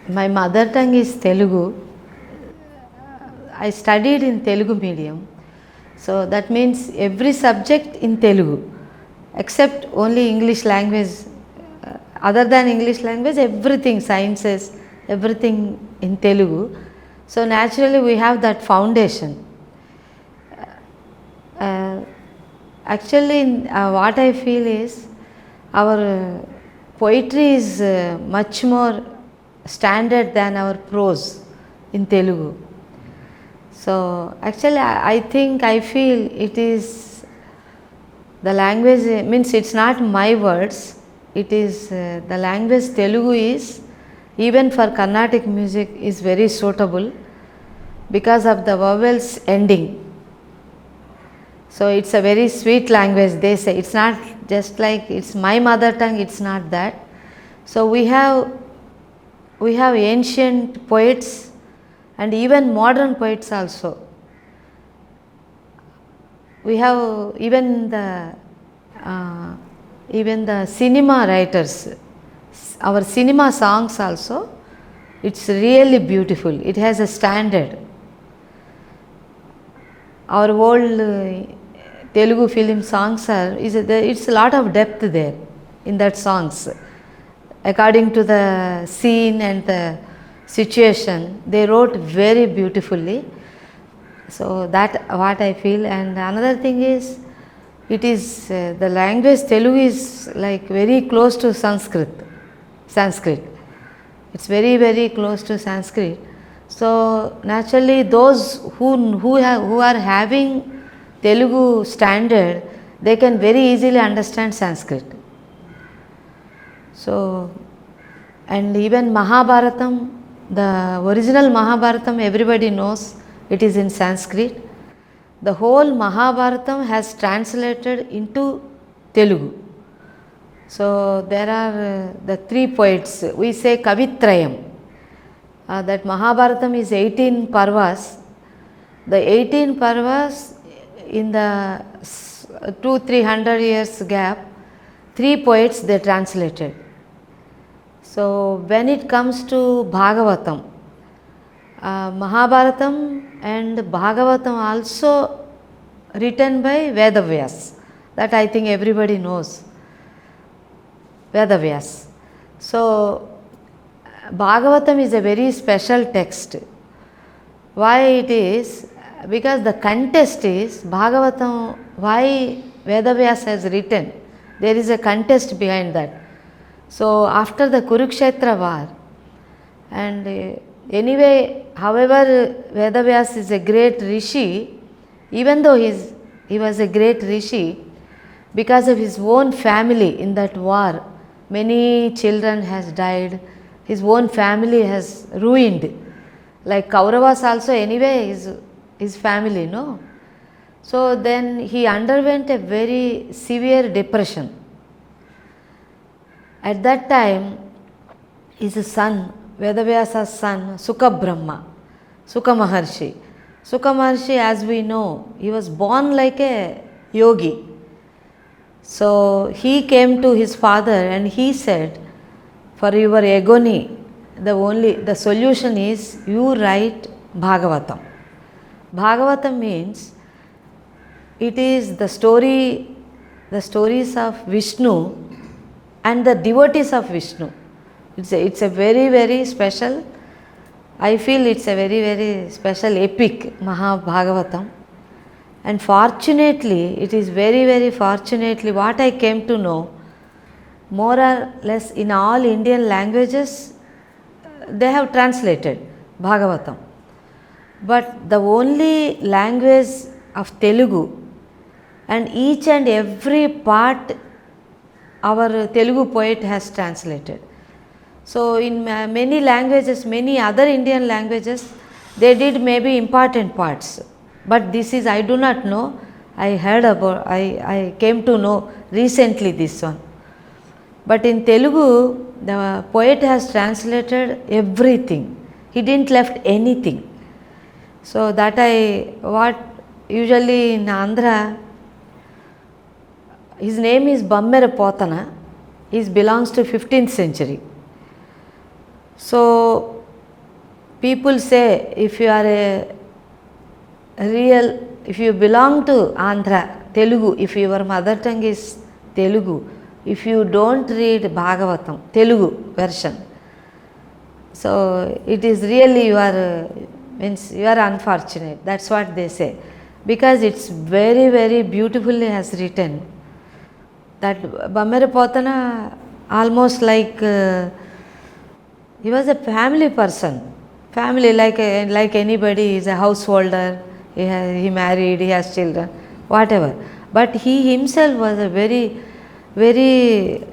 My mother tongue is Telugu. I studied in Telugu medium. So that means every subject in Telugu, except only English language. Other than English language, everything, sciences, everything in Telugu. So naturally we have that foundation. Actually, what I feel is our poetry is much more standard than our prose in Telugu. So actually I feel it is the language, means it's not my words, it is the language Telugu is, even for Carnatic music, is very suitable because of the vowels ending. So it's a very sweet language, they say. It's not just like it's my mother tongue, it's not that. So we have ancient poets and even modern poets also. We have even the cinema writers, our cinema songs also, it's really beautiful, it has a standard. Our old Telugu film songs it's a lot of depth there in that songs. According to the scene and the situation, they wrote very beautifully. So that what I feel. And another thing is, it is the language Telugu is like very close to Sanskrit. It's very, very close to Sanskrit. So naturally those who are having Telugu standard, they can very easily understand Sanskrit. So, and even Mahabharatam, the original Mahabharatam, everybody knows it is in Sanskrit. The whole Mahabharatam has translated into Telugu. So there are the three poets, we say Kavitrayam. That Mahabharatam is 18 parvas. The 18 parvas, in the 200-300 years gap, three poets they translated. So when it comes to Bhagavatam, Mahabharatam and Bhagavatam also written by Vedavyas. That I think everybody knows. Vedavyas. So Bhagavatam is a very special text. Why it is? Because the contest is Bhagavatam, why Vedavyas has written. There is a contest behind that. So after the Kurukshetra war, and anyway, however, Vedavyas is a great rishi, even though he was a great rishi, because of his own family in that war, many children has died, his own family has ruined. Like Kauravas also, anyway, his family, no? So then he underwent a very severe depression. At that time, his son, Vedavyasa's son, Sukha Maharshi. Sukha Maharshi, as we know, he was born like a yogi. So he came to his father and he said, for your agony, the solution is you write Bhagavatam. Bhagavatam means it is the stories of Vishnu and the devotees of Vishnu. It's a very, very special, I feel it's a very, very special epic, Mahabhagavatam. And fortunately, it is very, very fortunately, what I came to know, more or less in all Indian languages, they have translated Bhagavatam. But the only language of Telugu, and each and every part our Telugu poet has translated. So in many languages, many other Indian languages, they did maybe important parts. But this is, I do not know, I heard about, I came to know recently this one. But in Telugu, the poet has translated everything. He didn't left anything. So that what usually in Andhra, his name is Bammera Potana. He belongs to 15th century. So people say if you are a real, if you belong to Andhra, Telugu, if your mother tongue is Telugu, if you don't read Bhagavatam, Telugu version, so it is really means you are unfortunate. That's what they say, because it's very very beautifully has written. That Bammere Potana almost like he was a family person, family like anybody. He is a householder. He married. He has children, whatever. But he himself was a very very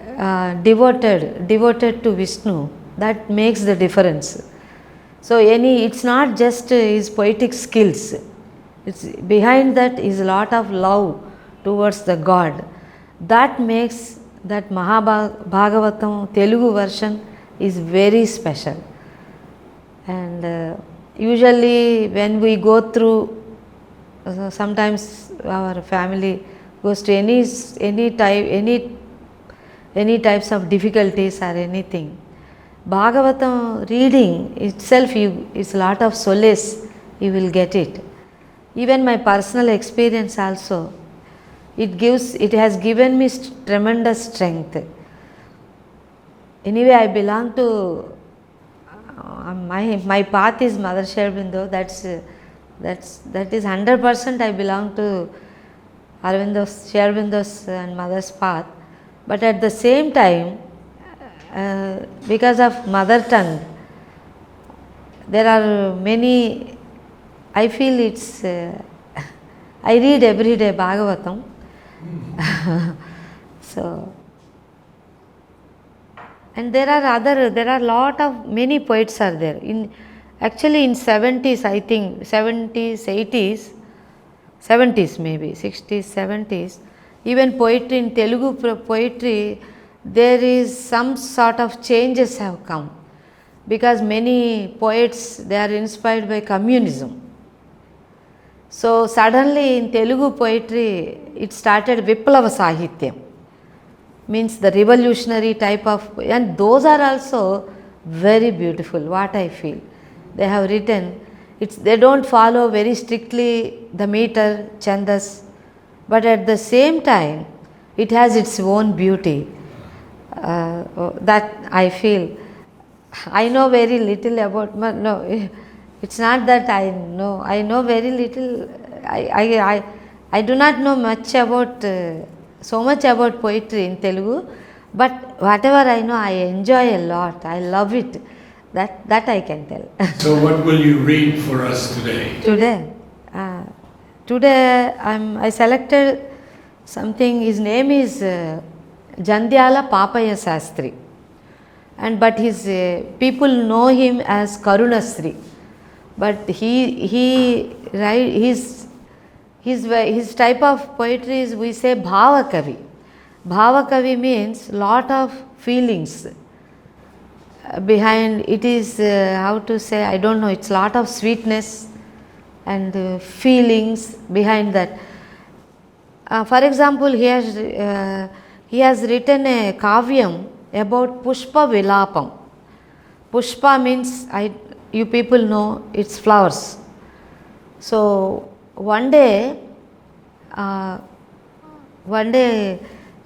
devoted to Vishnu. That makes the difference. So it's not just his poetic skills. It's behind that is a lot of love towards the God. That makes that Bhagavatam Telugu version is very special. And usually when we go through, sometimes our family goes to any types of difficulties or anything, Bhagavatam reading itself is a lot of solace, you will get it. Even my personal experience also, it has given me tremendous strength. Anyway, I belong to my path is Mother Sri Aurobindo. That is 100% I belong to Sri Aurobindo's and Mother's path. But at the same time, because of mother tongue, there are many, I feel it's, I read every day Bhagavatam. So, and there are many poets are there. Actually in 70s, I think 70s, 80s, 70s maybe, 60s, 70s, even poetry in Telugu poetry, there is some sort of changes have come, because many poets, they are inspired by communism. So suddenly in Telugu poetry, it started Viplava Sahityam, means the revolutionary type of, and those are also very beautiful, what I feel. They have written, they don't follow very strictly the meter, chandas, but at the same time, it has its own beauty. That I feel. I know very little about, no, it's not that I know very little. I do not know much about, so much about poetry in Telugu, but whatever I know, I enjoy a lot. I love it. That I can tell. So what will you read for us today? Today I selected something. His name is Jandyala Papaya Sastri, but his people know him as Karunasri. But his type of poetry is, we say, Bhava Kavi. Bhava Kavi means lot of feelings behind it. Is how to say, I don't know, it's lot of sweetness and feelings behind that. For example, he has written a kavyam about Pushpa Vilapam. Pushpa means, you people know, it's flowers. So one day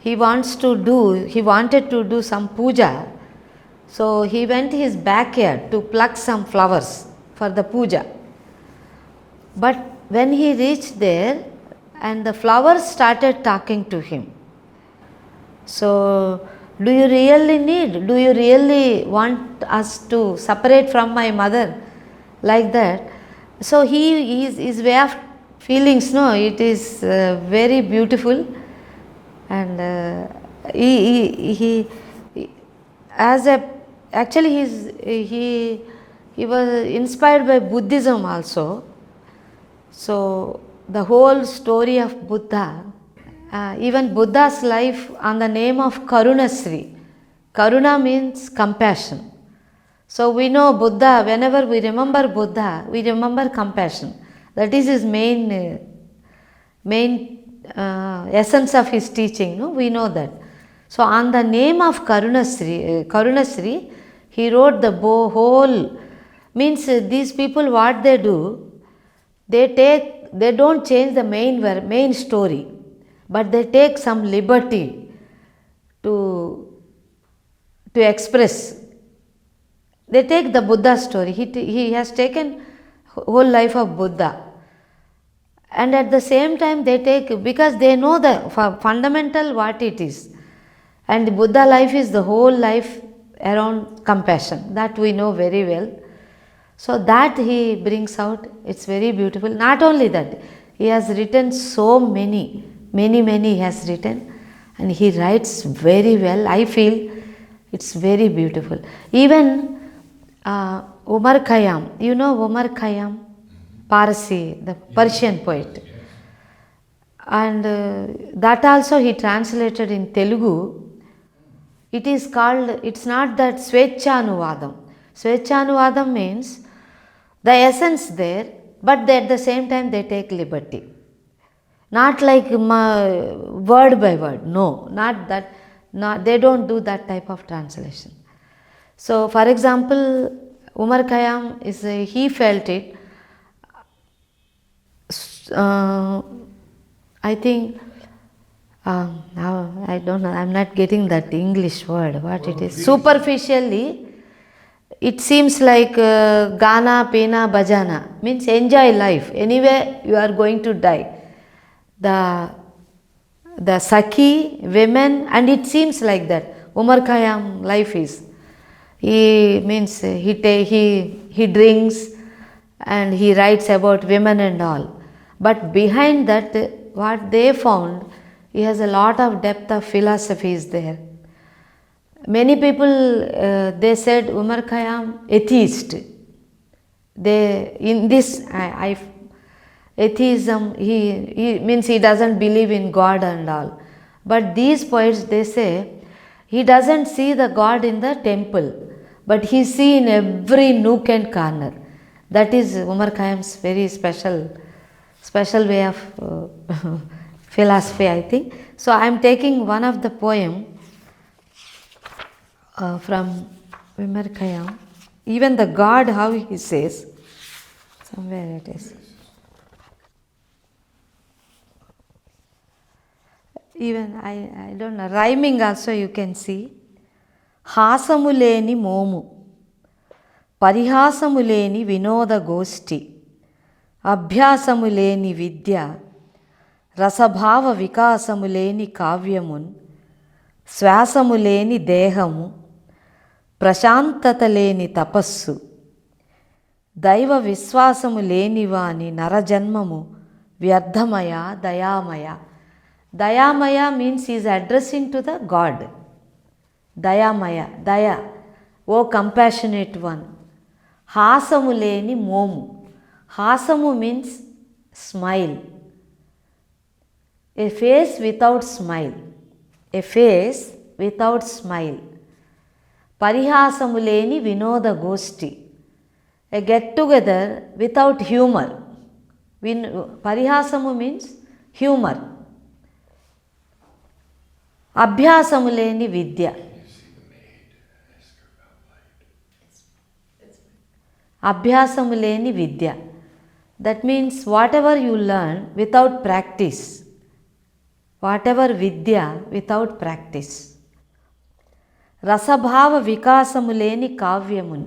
he wanted to do some puja. So he went to his backyard to pluck some flowers for the puja. But when he reached there, and the flowers started talking to him. So, do you really want us to separate from my mother like that? So his way of feelings, no, it is very beautiful, and he was inspired by Buddhism also. So the whole story of Buddha, even Buddha's life on the name of Karunasri. Karuna means compassion. So we know Buddha, whenever we remember Buddha, we remember compassion. That is his main essence of his teaching. No? We know that. So on the name of Karunasri, he wrote the whole Means these people what they do, they don't change the main story, but they take some liberty to express. They take the Buddha story. He has taken whole life of Buddha, and at the same time they take, because they know the fundamental what it is, and the Buddha life is the whole life around compassion, that we know very well. So that he brings out, it's very beautiful. Not only that, he has written so many he has written, and he writes very well. I feel it's very beautiful. Even Umar Khayyam, you know Umar Khayyam, Parsi, the Persian poet, and that also he translated in Telugu. It is called, it's not that Swechhanuvadam. Swechhanuvadam means the essence there, but at the same time they take liberty. Not like word by word, no, not that, they don't do that type of translation. So for example, Umar Khayyam is, he felt it, I think, now I don't know, I'm not getting that English word, what it is. Superficially, it seems like Gana, Pena, Bhajana, means enjoy life. Anyway, you are going to die. The Sakhi, women, and it seems like that. Umar Khayyam life is. He means he drinks and he writes about women and all. But behind that, what they found, he has a lot of depth of philosophy is there. Many people, they said Umar Khayyam atheist. They, in this, atheism, he means he doesn't believe in God and all. But these poets, they say, he doesn't see the God in the temple, but he see in every nook and corner. That is Umar Khayyam's very special way of philosophy, I think. So I am taking one of the poem from Umar Khayyam. Even the God, how he says, somewhere it is. Even I don't know, rhyming also you can see. Hasamuleni momu, Parihasamuleni vinoda gosti, Abhyasamuleni vidya, Rasabhava vikasamuleni kavyamun, Swasamuleni dehamu, Prashantataleni tapassu, Daiva viswasamu vani narajanmamu, Vyardhamaya dayamaya. Dayamaya means he is addressing to the God. Dayamaya, Daya, O compassionate one. Hasamuleni momu. Hasamu means smile. A face without smile. A face without smile. Parihasamuleni vinoda gosti. A get together without humor. Parihasamu means humor. Abhyasamuleni vidya. Abhyasamuleni vidya. That means whatever you learn without practice. Whatever vidya without practice. Rasabhava vikasamuleni kavyamun.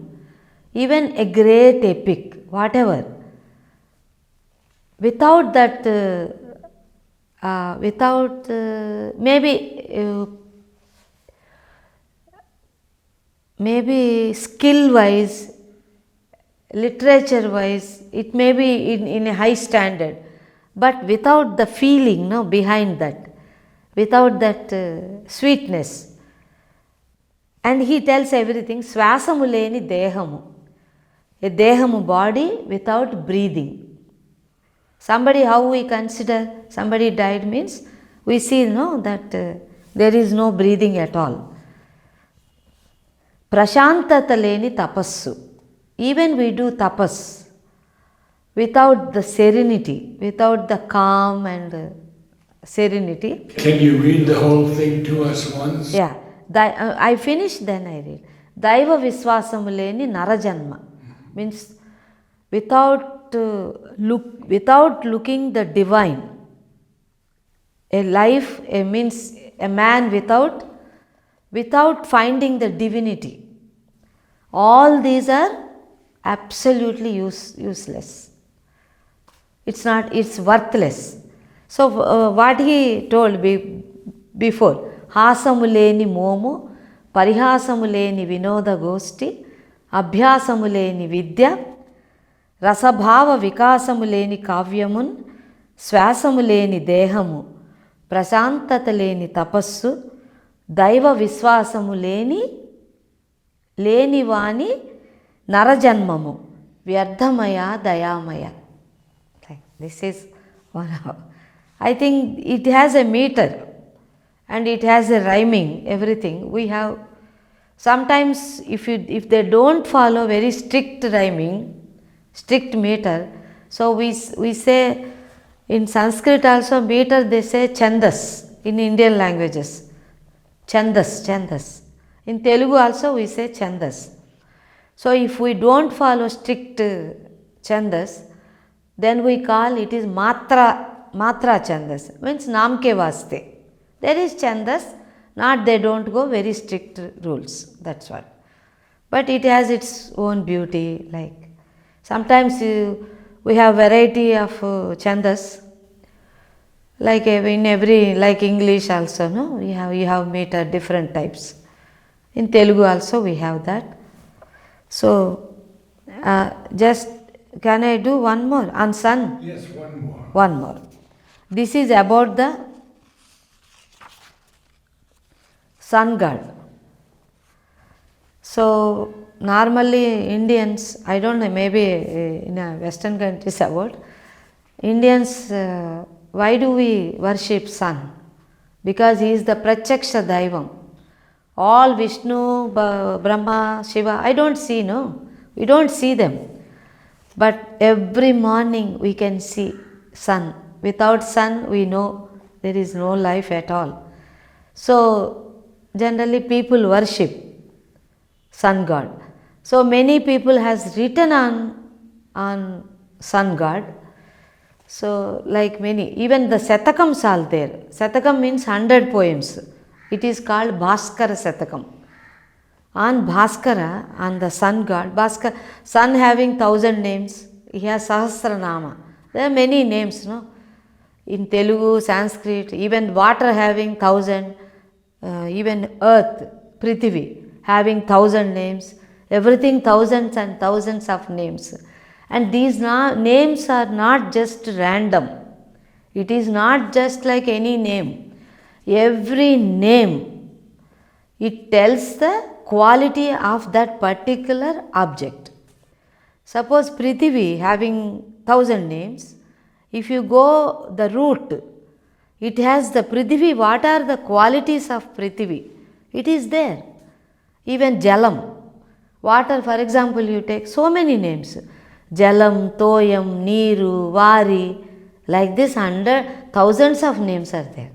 Even a great epic, whatever. Without that, maybe skill wise, literature wise, it may be in a high standard, but without the feeling behind that, without that sweetness. And he tells everything, Swasamuleni dehamu, a dehamu body without breathing. Somebody, how we consider somebody died means, we see that there is no breathing at all. Prashantataleni tapassu. Even we do tapas without the serenity, without the calm and serenity. Can you read the whole thing to us once? Yeah, I finish, then I read. Daiva viswasamuleni narajanma. means without looking the divine. Means a man without finding the divinity. All these are absolutely useless. It's worthless. So what he told before, hasamuleni momu, parihasamuleni vinoda gosti, abhyasamuleni vidya, rasabhava vikasumuleni కావ్యమున్, శ్వాసములేని దేహము, ప్రశాంతత లేని తపస్సు, దైవ విశ్వాసము లేనివాని నరజన్మము, వ్యర్థమయ దయామయ. This is one. I think it has a meter and it has a rhyming, everything. We have sometimes if they don't follow very strict rhyming, strict meter, so we say in Sanskrit also meter they say chandas in Indian languages. Chandas. In Telugu also we say chandas. So if we don't follow strict chandas, then we call it is matra chandas, means namke vaste. There is chandas, not they don't go very strict rules, that's what. But it has its own beauty, like sometimes we have variety of chandas, like in every, like English also, no? You have meter, different types. In Telugu also we have that. So just can I do one more on sun? Yes, one more. One more. This is about the sun god. So normally Indians, I don't know, maybe in Western countries about Indians, why do we worship sun? Because he is the Pratyaksha Daivam. All Vishnu, Brahma, Shiva, I don't see, no. We don't see them. But every morning we can see sun. Without sun we know there is no life at all. So generally people worship sun god. So many people has written on sun god. So like many, even the Satakams are there. Satakam means 100 poems. It is called Bhaskara Satakam. On Bhaskara, on the sun god, sun having 1,000 names, he has Sahasranama. There are many names, no? In Telugu, Sanskrit, even water having 1,000, even earth, Prithvi, having 1,000 names, everything thousands and thousands of names. And these names are not just random. It is not just like any name. Every name, it tells the quality of that particular object. Suppose Prithvi having 1,000 names, if you go the root, it has the Prithvi, what are the qualities of Prithvi? It is there. Even Jalam, water, for example, you take so many names. Jalam, Toyam, Neeru, Vari, like this thousands of names are there.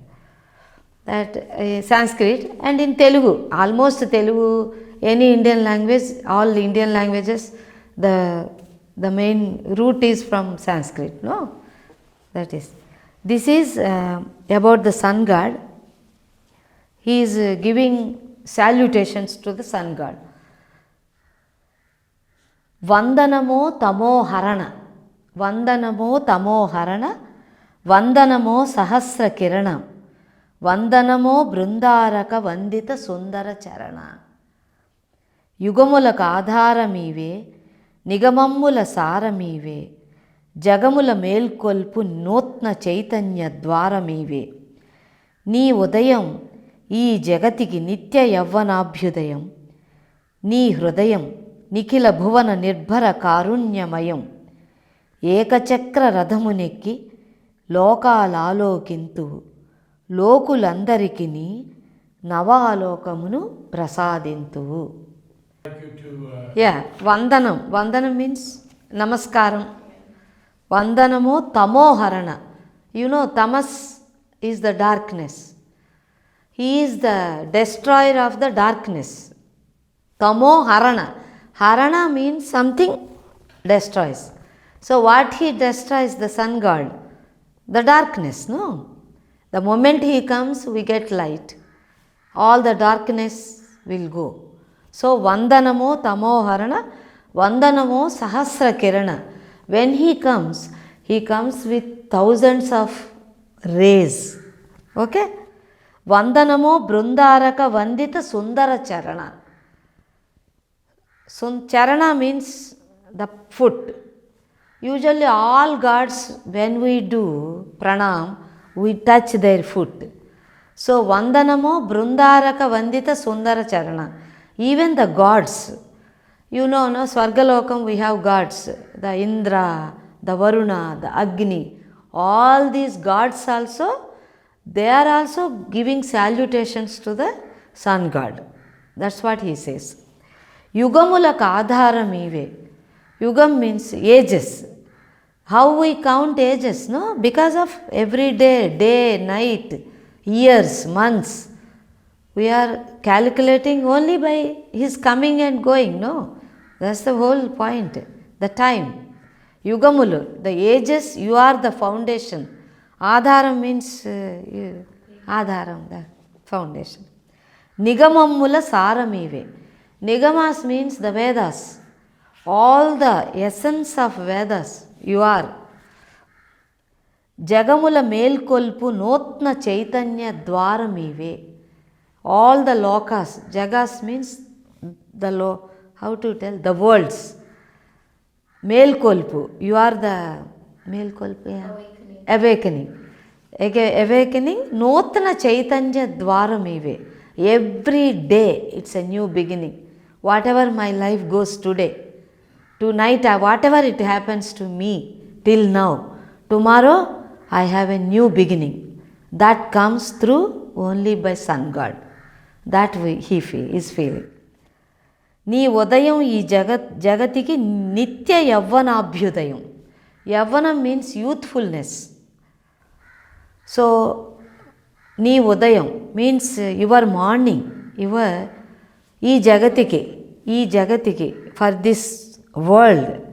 That Sanskrit, and in Telugu, almost Telugu, any Indian language, all Indian languages, the main root is from Sanskrit, no? That is. This is about the sun god. He is giving salutations to the sun god. Vandanamo tamo harana, Vandanamo tamo harana, Vandanamo sahasra kirana, Vandanamo brindaraka vandita sundara charana. యుగములకు ఆధారమీవే, నిగమమ్ముల సారమీవే, జగముల మేల్కొల్పు నూత్న చైతన్య ద్వారమీవే. నీ ఉదయం ఈ జగతికి నిత్య యవ్వనాభ్యుదయం, నీ హృదయం నిఖిల భువన Nirbhar కారుణ్యమయం. ఏకచక్ర రథమునెక్కి లోకాలాలోకింతు, లోకులందరికి నవాలోకమును ప్రసాదింతువు. Vandanam. Vandanam means namaskaram. Vandanamo tamoharana. You know, tamas is the darkness. He is the destroyer of the darkness. Tamoharana. Harana means something destroys. So what he destroys, the sun god? The darkness, no? The moment he comes, we get light. All the darkness will go. So Vandanamo Tamoharana, Vandanamo Sahasra Kirana. When he comes with thousands of rays. Okay? Vandanamo Brundaraka Vandita Sundara Charana. Charana means the foot. Usually all gods, when we do pranam, we touch their foot. So Vandanamo Brundaraka Vandita Sundara Charana. Even the gods, you know, no, Swargalokam we have gods, the Indra, the Varuna, the Agni, all these gods also, they are also giving salutations to the sun god. That's what he says. Yugamulaka adharam ive. Yugam means ages. How we count ages, no? Because of every day, night, years, months. We are calculating only by his coming and going, no? That's the whole point, the time. Yugamulu, the ages, you are the foundation. Adharam means, Adharam, the foundation. Nigamammula saramive. Nigamas means the Vedas. All the essence of Vedas, you are. Jagamula melkolpu notna chaitanya dwaramive. All the lokas, jagas means the how to tell, the worlds. Melkolpu, you are the melkolpu, yeah. Awakening. Awakening, notna chaitanya dwaramive. Every day it's a new beginning. Whatever my life goes today, tonight, whatever it happens to me till now, tomorrow I have a new beginning. That comes through only by sun god. That he is feeling. Ni udayam ee jagatiki nitya yavvanabhyudayam. Yavvanam means youthfulness. So, ni udayam means your morning, your ee jagatiki, for this world,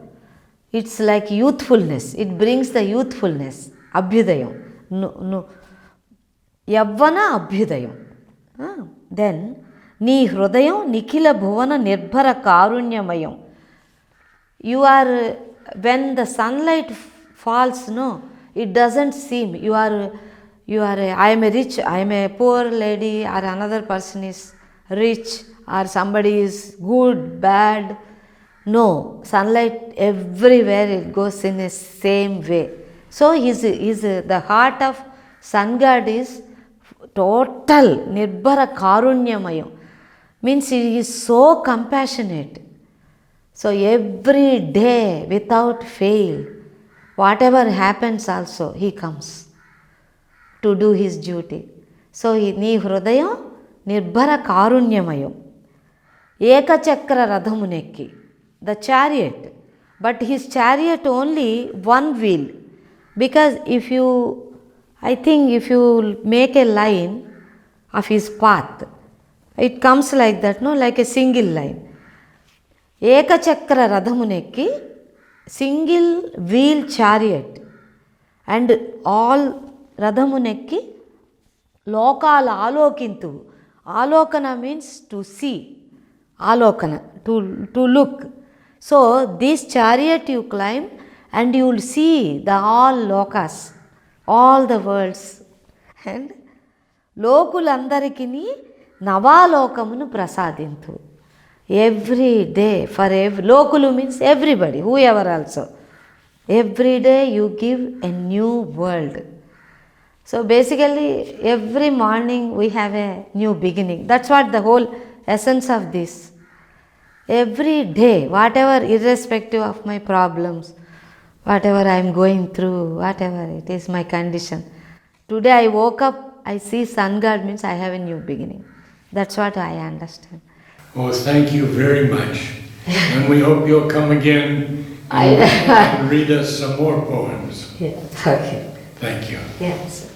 it's like youthfulness. It brings the youthfulness. Abhyudayam. No. Yavvana abhyudayam. Then, ni hrudayam nikhila bhuvana nirbhara karunyamaya. You are, when the sunlight falls, no, it doesn't seem, I am a rich, I am a poor lady, or another person is rich, or somebody is good, bad. No, sunlight everywhere it goes in the same way. So the heart of sun god is total nirbhara karunyamaya. Means he is so compassionate. So every day without fail, whatever happens also, he comes to do his duty. So ni hrudaya nirbhara karunyamaya. Ekachakra radhamunekki, the chariot. But his chariot only one wheel. Because if you make a line of his path, it comes like that, no, like a single line. Ekachakra radhamunekki, single wheel chariot, and all radhamunekki lokal alokintu. Alokana means to see. Alokana, to look. So this chariot you climb and you will see the all lokas, all the worlds. And lokulandarikini navalokamunu prasadintu. Every day, lokulu means everybody, whoever also. Every day you give a new world. So basically every morning we have a new beginning. That's what the whole essence of this. Every day, whatever, irrespective of my problems, whatever I am going through, whatever it is my condition. Today I woke up, I see sun god means I have a new beginning. That's what I understand. Well, thank you very much. And we hope you'll come again and read us some more poems. Yeah, okay. Thank you. Yes.